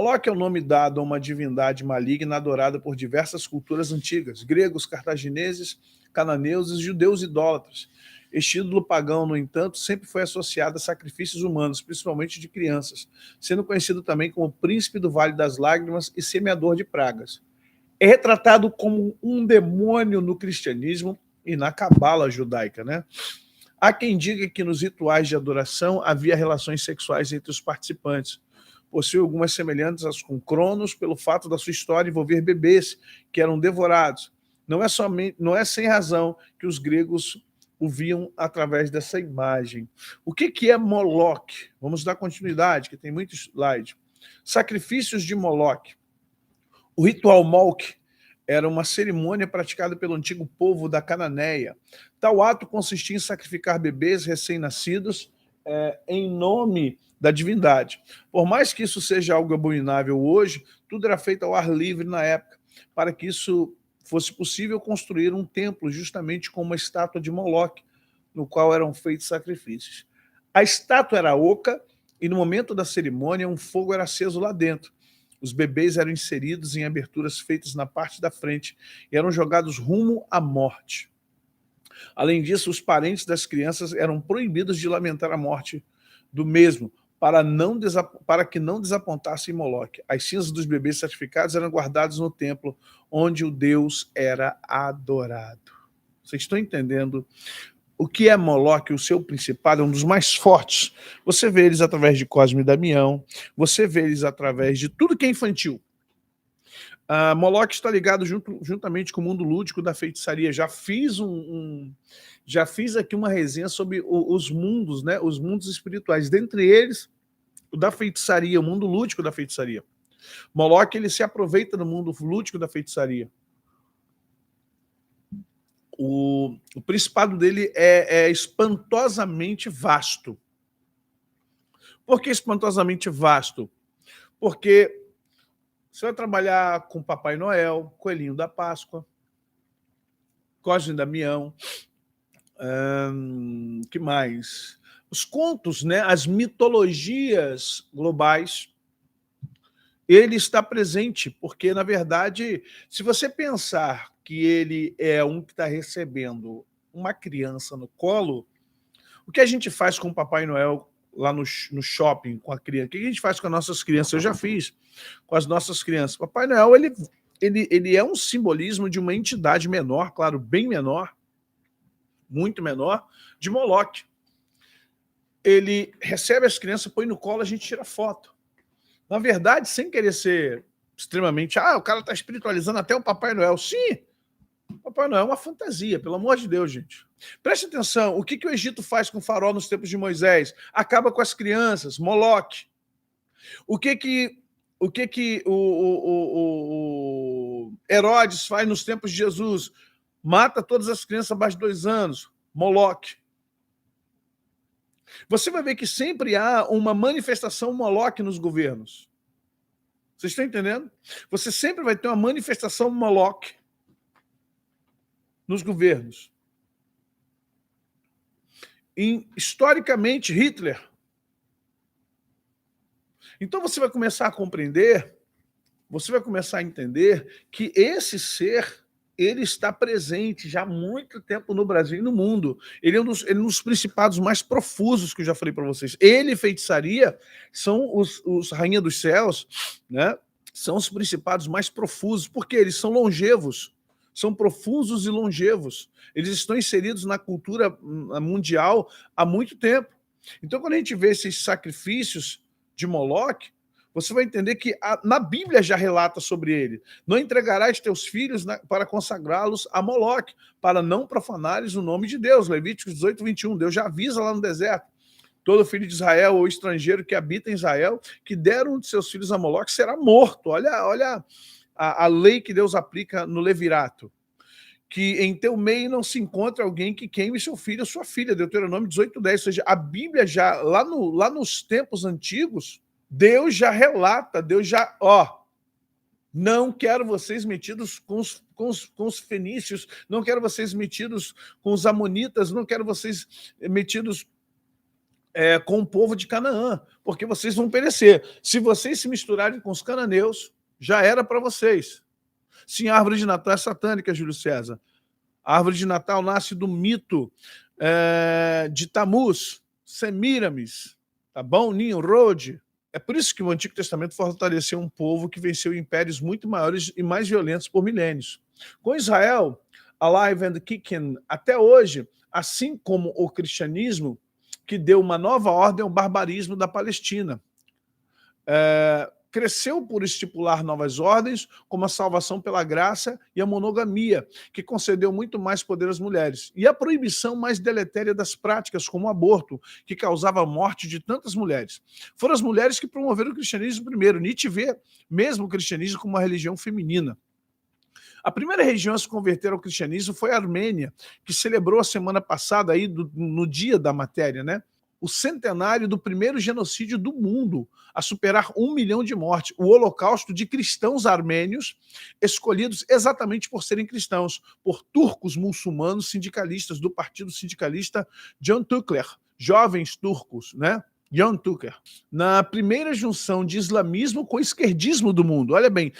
Moloque é o nome dado a uma divindade maligna adorada por diversas culturas antigas, gregos, cartagineses, cananeus e judeus idólatras. Este ídolo pagão, no entanto, sempre foi associado a sacrifícios humanos, principalmente de crianças, sendo conhecido também como príncipe do Vale das Lágrimas e semeador de pragas. É retratado como um demônio no cristianismo e na cabala judaica, né? Há quem diga que nos rituais de adoração havia relações sexuais entre os participantes. Possui algumas semelhanças com Cronos pelo fato da sua história envolver bebês que eram devorados. Não é sem razão que os gregos o viam através dessa imagem. O que é Moloque? Vamos dar continuidade, que tem muito slide. Sacrifícios de Moloque. O ritual Molque era uma cerimônia praticada pelo antigo povo da Cananéia. Tal ato consistia em sacrificar bebês recém-nascidos em nome da divindade. Por mais que isso seja algo abominável hoje, tudo era feito ao ar livre na época. Para que isso fosse possível, construir um templo justamente com uma estátua de Moloque, no qual eram feitos sacrifícios. A estátua era oca e no momento da cerimônia um fogo era aceso lá dentro. Os bebês eram inseridos em aberturas feitas na parte da frente e eram jogados rumo à morte. Além disso, os parentes das crianças eram proibidos de lamentar a morte do mesmo, para que não desapontassem Moloque. As cinzas dos bebês sacrificados eram guardadas no templo, onde o deus era adorado. Vocês estão entendendo? O que é Moloque, o seu principado, é um dos mais fortes. Você vê eles através de Cosme e Damião, você vê eles através de tudo que é infantil. Moloque está ligado juntamente com o mundo lúdico da feitiçaria. Já fiz aqui uma resenha sobre os mundos, né? Os mundos espirituais. Dentre eles, o da feitiçaria, o mundo lúdico da feitiçaria. Moloque, ele se aproveita do mundo lúdico da feitiçaria. O principado dele é espantosamente vasto. Por que espantosamente vasto? Porque você vai trabalhar com Papai Noel, Coelhinho da Páscoa, Cosme e Damião, que mais? Os contos, né? As mitologias globais, ele está presente, porque, na verdade, se você pensar que ele é um que está recebendo uma criança no colo, o que a gente faz com o Papai Noel lá no shopping com a criança? O que a gente faz com as nossas crianças? Eu já fiz com as nossas crianças. Papai Noel, ele é um simbolismo de uma entidade menor, claro, bem menor, muito menor, de Moloque. Ele recebe as crianças, põe no colo, a gente tira foto. Na verdade, sem querer ser extremamente... o cara está espiritualizando até o Papai Noel. Sim, Papai Noel é uma fantasia, pelo amor de Deus, gente. Preste atenção, o que o Egito faz com o faraó nos tempos de Moisés? Acaba com as crianças, Moloque. O que o Herodes faz nos tempos de Jesus? Mata todas as crianças abaixo de 2 anos, Moloque. Você vai ver que sempre há uma manifestação Moloque nos governos. Vocês estão entendendo? Você sempre vai ter uma manifestação Moloque nos governos. Historicamente, Hitler. Então você vai começar a compreender, você vai começar a entender que esse ser, ele está presente já há muito tempo no Brasil e no mundo. Ele é um dos principados mais profusos que eu já falei para vocês. Ele e feitiçaria são os Rainha dos Céus, né? São os principados mais profusos, porque eles são longevos, são profusos e longevos. Eles estão inseridos na cultura mundial há muito tempo. Então, quando a gente vê esses sacrifícios de Moloque, você vai entender que na Bíblia já relata sobre ele. Não entregarás teus filhos para consagrá-los a Moloque, para não profanares o nome de Deus. Levíticos 18, 21. Deus já avisa lá no deserto. Todo filho de Israel ou estrangeiro que habita em Israel, que der um de seus filhos a Moloque, será morto. Olha a lei que Deus aplica no Levirato. Que em teu meio não se encontre alguém que queime seu filho ou sua filha. Deuteronômio 18, 10. Ou seja, a Bíblia já, lá nos tempos antigos, Deus já relata, Deus já, não quero vocês metidos com os fenícios, não quero vocês metidos com os amonitas, não quero vocês metidos com o povo de Canaã, porque vocês vão perecer. Se vocês se misturarem com os cananeus, já era para vocês. Sim, a árvore de Natal é satânica, Júlio César. A árvore de Natal nasce do mito de Tamuz, Semíramis, tá bom? Nimrod. É por isso que o Antigo Testamento fortaleceu um povo que venceu impérios muito maiores e mais violentos por milênios. Com Israel, alive and kicking, até hoje, assim como o cristianismo, que deu uma nova ordem ao barbarismo da Palestina. Cresceu por estipular novas ordens, como a salvação pela graça e a monogamia, que concedeu muito mais poder às mulheres, e a proibição mais deletéria das práticas, como o aborto, que causava a morte de tantas mulheres. Foram as mulheres que promoveram o cristianismo primeiro. Nietzsche vê mesmo o cristianismo como uma religião feminina. A primeira região a se converter ao cristianismo foi a Armênia, que celebrou a semana passada, aí, no dia da matéria, né? O centenário do primeiro genocídio do mundo, a superar 1 milhão de mortes, o holocausto de cristãos armênios, escolhidos exatamente por serem cristãos, por turcos muçulmanos sindicalistas do partido sindicalista Can Tukler, jovens turcos, né? Can Tukler, na primeira junção de islamismo com esquerdismo do mundo. Olha bem,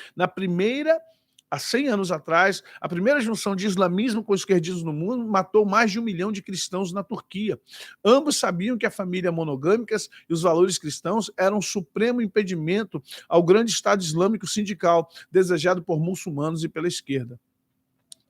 há 100 anos atrás, a primeira junção de islamismo com esquerdismo no mundo matou mais de 1 milhão de cristãos na Turquia. Ambos sabiam que a família monogâmica e os valores cristãos eram um supremo impedimento ao grande Estado Islâmico sindical, desejado por muçulmanos e pela esquerda.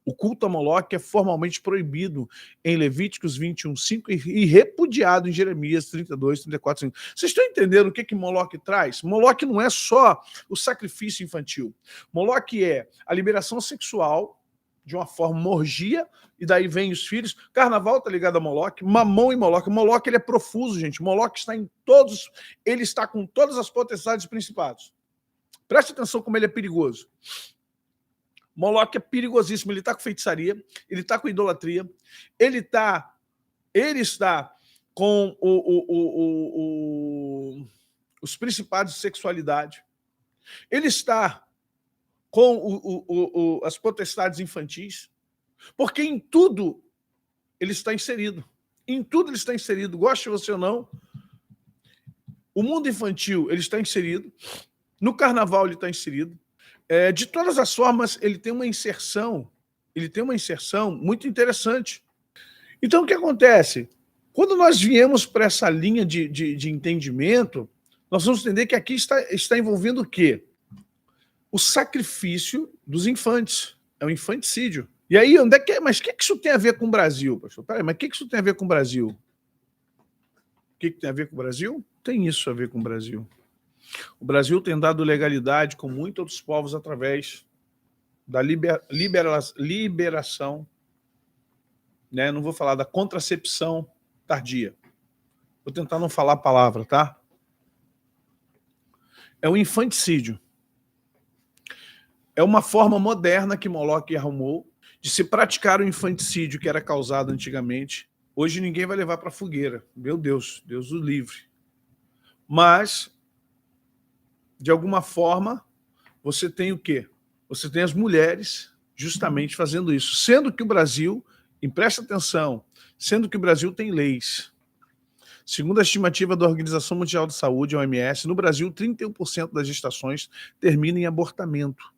O culto a Moloque é formalmente proibido em Levíticos 21:5 e repudiado em Jeremias 32:34. Vocês estão entendendo o que Moloque traz? Moloque não é só o sacrifício infantil. Moloque é a liberação sexual de uma forma, uma orgia, e daí vem os filhos. Carnaval está ligado a Moloque, Mamão e Moloque. Moloque ele é profuso, gente. Moloque está em todos, ele está com todas as potestades e principados. Preste atenção como ele é perigoso. Moloque é perigosíssimo, ele está com feitiçaria, ele está com idolatria, ele está com os principados de sexualidade, ele está com as potestades infantis, porque em tudo ele está inserido. Em tudo ele está inserido, goste você ou não. O mundo infantil ele está inserido, no carnaval ele está inserido. De todas as formas, ele tem uma inserção muito interessante. Então, o que acontece? Quando nós viemos para essa linha de entendimento, nós vamos entender que aqui está envolvendo o quê? O sacrifício dos infantes. É o infanticídio. E aí, mas o que isso tem a ver com o Brasil, pastor? Peraí, mas o que isso tem a ver com o Brasil? O que tem a ver com o Brasil? Tem isso a ver com o Brasil. O Brasil tem dado legalidade, com muitos outros povos, através da liberação, né? Não vou falar da contracepção tardia. Vou tentar não falar a palavra, tá? É o infanticídio. É uma forma moderna que Moloque arrumou de se praticar o infanticídio que era causado antigamente. Hoje ninguém vai levar para a fogueira. Meu Deus, Deus o livre. Mas, de alguma forma, você tem o quê? Você tem as mulheres justamente fazendo isso. Sendo que o Brasil, e presta atenção, sendo que o Brasil tem leis. Segundo a estimativa da Organização Mundial de Saúde, a OMS, no Brasil, 31% das gestações terminam em abortamento.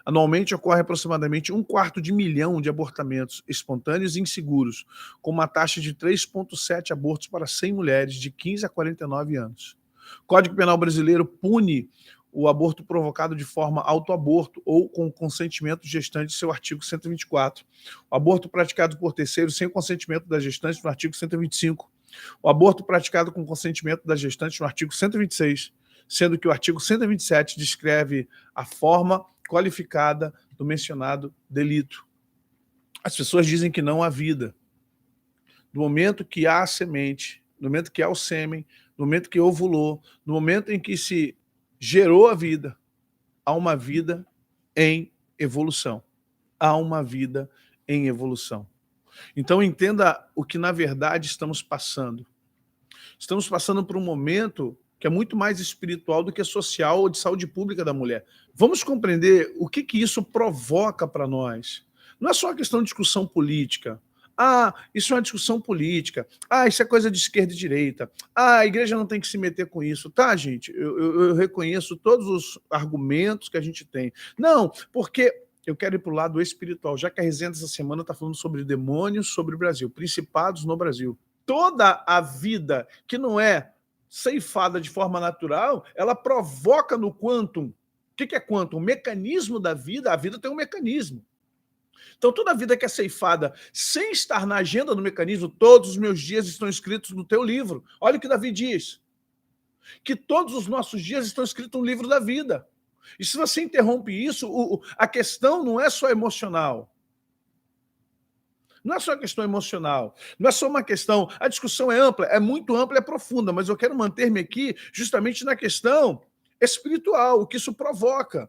Anualmente ocorre aproximadamente 250 mil de abortamentos espontâneos e inseguros, com uma taxa de 3,7 abortos para 100 mulheres de 15 a 49 anos. O Código Penal brasileiro pune o aborto provocado de forma autoaborto ou com o consentimento do gestante, seu artigo 124. O aborto praticado por terceiros sem o consentimento da gestante, no artigo 125. O aborto praticado com consentimento da gestante, no artigo 126, sendo que o artigo 127 descreve a forma qualificada do mencionado delito. As pessoas dizem que não há vida. No momento que há a semente, no momento que há o sêmen, no momento que ovulou, no momento em que se gerou a vida, há uma vida em evolução. Há uma vida em evolução. Então entenda o que na verdade estamos passando. Estamos passando por um momento que é muito mais espiritual do que social ou de saúde pública da mulher. Vamos compreender o que isso provoca para nós. Não é só uma questão de discussão política. Ah, isso é uma discussão política. Ah, isso é coisa de esquerda e direita. Ah, a igreja não tem que se meter com isso. Tá, gente, eu reconheço todos os argumentos que a gente tem. Não, porque eu quero ir para o lado espiritual, já que a resenha dessa semana está falando sobre demônios sobre o Brasil, principados no Brasil. Toda a vida que não é ceifada de forma natural, ela provoca no quantum. O que é quantum? O mecanismo da vida, a vida tem um mecanismo. Então, toda a vida que é ceifada sem estar na agenda do mecanismo, todos os meus dias estão escritos no teu livro. Olha o que Davi diz, que todos os nossos dias estão escritos no livro da vida. E se você interrompe isso, a questão não é só emocional. Não é só questão emocional, não é só uma questão. A discussão é ampla, é muito ampla, é profunda, mas eu quero manter-me aqui justamente na questão espiritual, o que isso provoca.